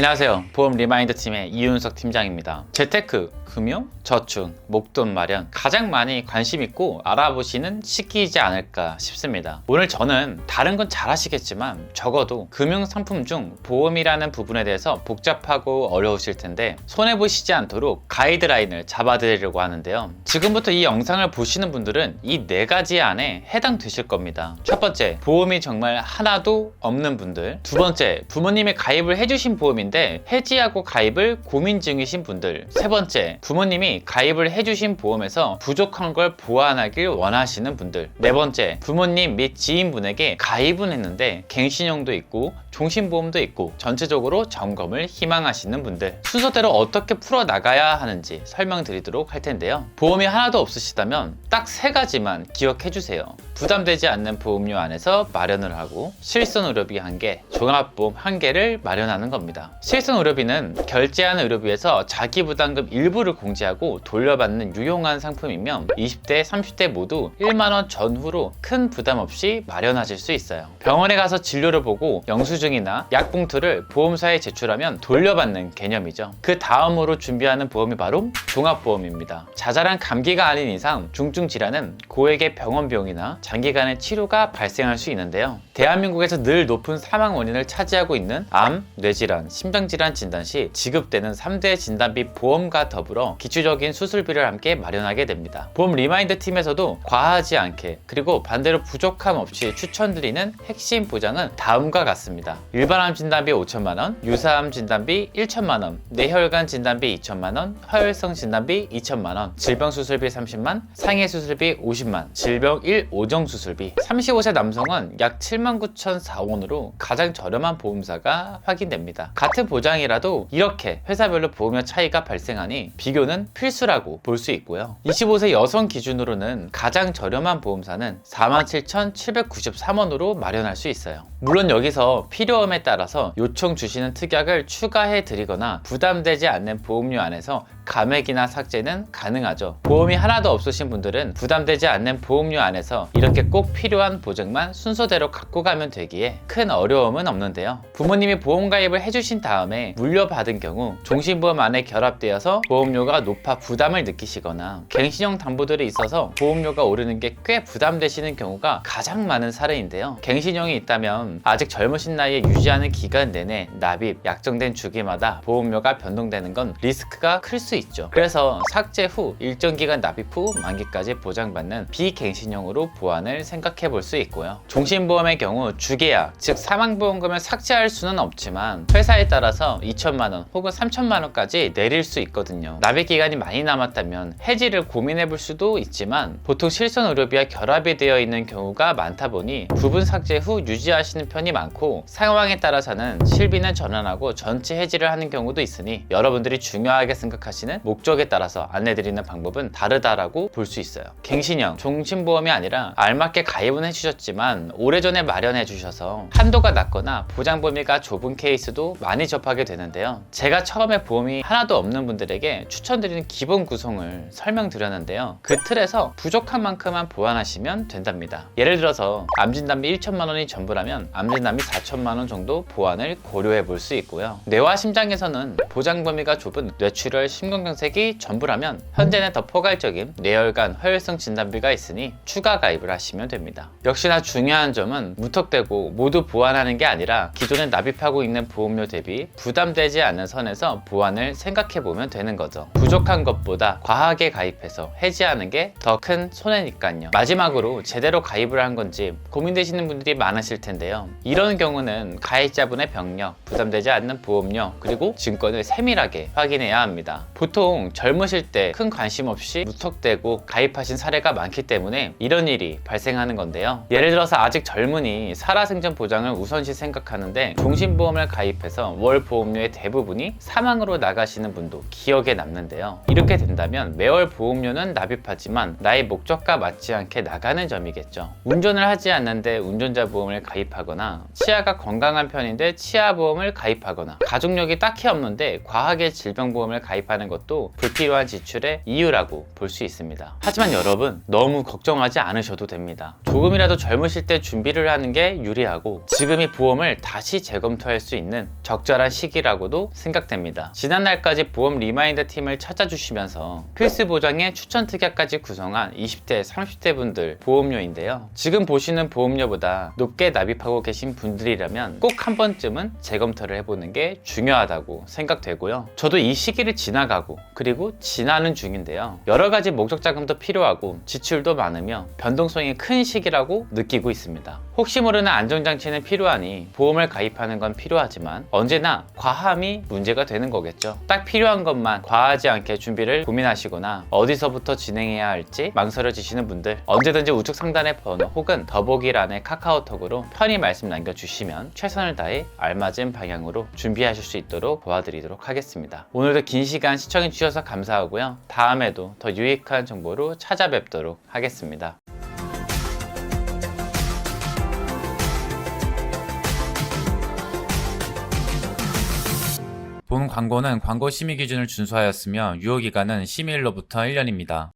안녕하세요. 보험 리마인드 팀의 이윤석 팀장입니다. 재테크, 금융, 저축, 목돈 마련 가장 많이 관심 있고 알아보시는 시기이지 않을까 싶습니다. 오늘 저는 다른 건 잘 아시겠지만 적어도 금융상품 중 보험이라는 부분에 대해서 복잡하고 어려우실 텐데 손해보시지 않도록 가이드라인을 잡아드리려고 하는데요. 지금부터 이 영상을 보시는 분들은 이 4가지 안에 해당되실 겁니다. 첫 번째, 보험이 정말 하나도 없는 분들. 두 번째, 부모님이 가입을 해주신 보험인데 해지하고 가입을 고민 중이신 분들. 세 번째, 부모님이 가입을 해주신 보험에서 부족한 걸 보완하길 원하시는 분들. 네 번째, 부모님 및 지인분에게 가입은 했는데 갱신형도 있고 종신보험도 있고 전체적으로 점검을 희망하시는 분들. 순서대로 어떻게 풀어나가야 하는지 설명드리도록 할 텐데요. 보험이 하나도 없으시다면 딱 3가지만 기억해주세요. 부담되지 않는 보험료 안에서 마련을 하고 실손의료비 1개, 종합보험 1개를 마련하는 겁니다. 실손의료비는 결제한 의료비에서 자기부담금 일부를 공제하고 돌려받는 유용한 상품이며 20대, 30대 모두 1만원 전후로 큰 부담 없이 마련하실 수 있어요. 병원에 가서 진료를 보고 영수증이나 약봉투를 보험사에 제출하면 돌려받는 개념이죠. 그 다음으로 준비하는 보험이 바로 종합보험입니다. 자잘한 감기가 아닌 이상 중증 질환은 고액의 병원 비용이나 장기간의 치료가 발생할 수 있는데요. 대한민국에서 늘 높은 사망 원인을 차지하고 있는 암, 뇌질환, 심장질환 진단 시 지급되는 3대 진단비 보험과 더불어 기초적인 수술비를 함께 마련하게 됩니다. 보험 리마인드 팀에서도 과하지 않게 그리고 반대로 부족함 없이 추천드리는 핵심 보장은 다음과 같습니다. 일반암 진단비 5천만원, 유사암 진단비 1천만원, 뇌혈관 진단비 2천만원, 화혈성 진단비 2천만원, 질병수술비 30만, 상해수술비 50만, 질병 1 오정 수술비. 35세 남성은 약 79,004원으로 가장 저렴한 보험사가 확인됩니다. 같은 보장이라도 이렇게 회사별로 보험료 차이가 발생하니 비교는 필수라고 볼 수 있고요. 25세 여성 기준으로는 가장 저렴한 보험사는 47,793원으로 마련할 수 있어요. 물론 여기서 필요함에 따라서 요청 주시는 특약을 추가해 드리거나 부담되지 않는 보험료 안에서 감액이나 삭제는 가능하죠. 보험이 하나도 없으신 분들은 부담되지 않는 보험료 안에서 이렇게 꼭 필요한 보증만 순서대로 갖고 가면 되기에 큰 어려움은 없는데요. 부모님이 보험 가입을 해주신 다음에 물려받은 경우 종신보험 안에 결합되어서 보험료가 높아 부담을 느끼시거나 갱신형 담보들이 있어서 보험료가 오르는 게 꽤 부담되시는 경우가 가장 많은 사례인데요. 갱신형이 있다면 아직 젊으신 나이에 유지하는 기간 내내 납입, 약정된 주기마다 보험료가 변동되는 건 리스크가 클 수 있죠. 그래서 삭제 후 일정 기간 납입 후 만기까지 보장받는 비갱신형으로 보완을 생각해 볼 수 있고요. 종신보험의 경우 주계약, 즉 사망보험금을 삭제할 수는 없지만 회사에 따라서 2천만원 혹은 3천만원까지 내릴 수 있거든요. 납입 기간이 많이 남았다면 해지를 고민해 볼 수도 있지만 보통 실손의료비와 결합이 되어 있는 경우가 많다 보니 부분 삭제 후 유지하시는 편이 많고 상황에 따라서는 실비는 전환하고 전체 해지를 하는 경우도 있으니 여러분들이 중요하게 생각하시는 목적에 따라서 안내드리는 방법은 다르다라고 볼 수 있어요. 갱신형, 종신보험이 아니라 알맞게 가입은 해주셨지만 오래전에 마련해 주셔서 한도가 낮거나 보장 범위가 좁은 케이스도 많이 접하게 되는데요. 제가 처음에 보험이 하나도 없는 분들에게 추천드리는 기본 구성을 설명드렸는데요. 그 틀에서 부족한 만큼만 보완하시면 된답니다. 예를 들어서 암진단비 1천만원이 전부라면 암진단비 4천만원 정도 보완을 고려해 볼 수 있고요. 뇌와 심장에서는 보장 범위가 좁은 뇌출혈, 심근경색이 전부라면 현재는 더 포괄적인 뇌혈관, 화혈성 진단비가 있으니 추가 가입을 하시면 됩니다. 역시나 중요한 점은 무턱대고 모두 보완하는 게 아니라 기존에 납입하고 있는 보험료 대비 부담되지 않는 선에서 보완을 생각해 보면 되는 거죠. 부족한 것보다 과하게 가입해서 해지하는 게 더 큰 손해니까요. 마지막으로 제대로 가입을 한 건지 고민되시는 분들이 많으실 텐데요. 이런 경우는 가입자분의 병력, 부담되지 않는 보험료, 그리고 증권을 세밀하게 확인해야 합니다. 보통 젊으실 때 큰 관심 없이 무턱대고 가입하신 사례가 많기 때문에 이런 일이 발생하는 건데요. 예를 들어서 아직 젊으니 살아생전 보장을 우선시 생각하는데 종신보험을 가입해서 월 보험료의 대부분이 사망으로 나가시는 분도 기억에 남는데요. 이렇게 된다면 매월 보험료는 납입하지만 나의 목적과 맞지 않게 나가는 점이겠죠. 운전을 하지 않는데 운전자 보험을 가입하거나 치아가 건강한 편인데 치아보험을 가입하거나 가족력이 딱히 없는데 과하게 질병보험을 가입하는 것 것도 불필요한 지출의 이유라고 볼 수 있습니다. 하지만 여러분, 너무 걱정하지 않으셔도 됩니다. 조금이라도 젊으실 때 준비를 하는 게 유리하고 지금이 보험을 다시 재검토할 수 있는 적절한 시기라고도 생각됩니다. 지난날까지 보험 리마인드 팀을 찾아주시면서 필수 보장의 추천 특약까지 구성한 20대, 30대 분들 보험료인데요. 지금 보시는 보험료보다 높게 납입하고 계신 분들이라면 꼭 한 번쯤은 재검토를 해보는 게 중요하다고 생각되고요. 저도 이 시기를 지나가고 그리고 지나는 중인데요. 여러 가지 목적 자금도 필요하고 지출도 많으며 변동성이 큰 시기라고 느끼고 있습니다. 혹시 모르는 안정장치는 필요하니 보험을 가입하는 건 필요하지만 언제나 과함이 문제가 되는 거겠죠. 딱 필요한 것만 과하지 않게 준비를 고민하시거나 어디서부터 진행해야 할지 망설여지시는 분들, 언제든지 우측 상단의 번호 혹은 더보기란의 카카오톡으로 편히 말씀 남겨주시면 최선을 다해 알맞은 방향으로 준비하실 수 있도록 도와드리도록 하겠습니다. 오늘도 긴 시간 시청해 주셔서 감사하고요. 다음에도 더 유익한 정보로 찾아뵙도록 하겠습니다. 본 광고는 광고 심의 기준을 준수하였으며 유효기간은 심의일로부터 1년입니다.